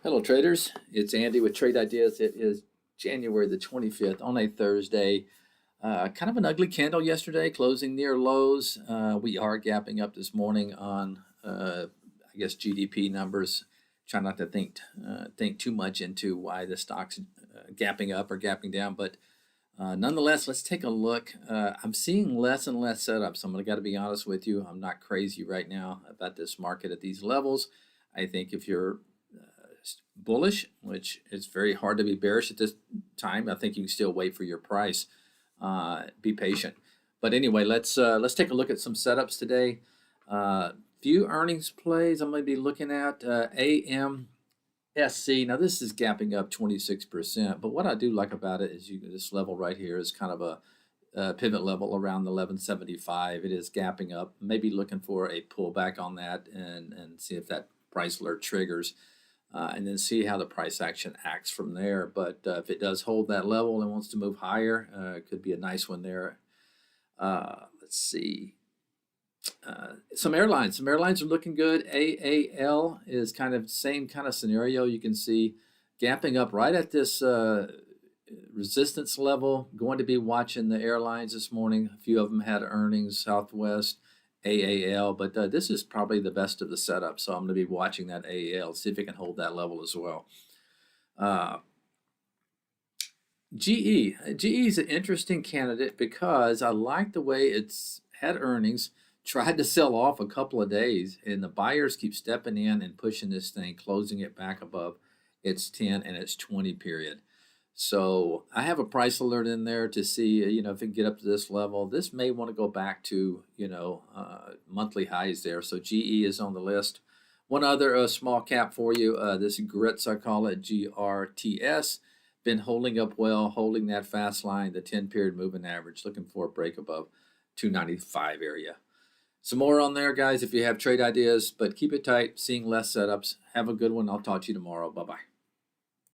Hello traders, it's Andy with Trade Ideas. It is January the 25th on a Thursday. Kind of an ugly candle yesterday, closing near lows. We are gapping up this morning on, I guess, GDP numbers. Try not to think too much into why the stock's gapping up or gapping down, but nonetheless, let's take a look. I'm seeing less and less setups. I'm got to be honest with you. I'm not crazy right now about this market at these levels. I think if you're bullish, which it's very hard to be bearish at this time, I think you can still wait for your price. Be patient. But anyway, let's take a look at some setups today. Few earnings plays I'm going to be looking at. AMSC. Now this is gapping up 26%, but what I do like about it is this level right here is kind of a pivot level around 1175. It is gapping up, maybe looking for a pullback on that and see if that price alert triggers. And then see how the price action acts from there. But if it does hold that level and wants to move higher, it could be a nice one there. Let's see. Some airlines are looking good. AAL is kind of same kind of scenario. You can see gapping up right at this resistance level. Going to be watching the airlines this morning. A few of them had earnings, Southwest, AAL, but this is probably the best of the setup, so I'm going to be watching that AAL, see if it can hold that level as well. GE is an interesting candidate because I like the way it's had earnings, tried to sell off a couple of days, and the buyers keep stepping in and pushing this thing, closing it back above its 10 and its 20 period. So I have a price alert in there to see, if it can get up to this level. This may want to go back to, monthly highs there. So GE is on the list. One other small cap for you, this grits, I call it, GRTS. Been holding up well, holding that fast line, the 10-period moving average, looking for a break above 295 area. Some more on there, guys, if you have trade ideas, but keep it tight, seeing less setups. Have a good one. I'll talk to you tomorrow. Bye-bye.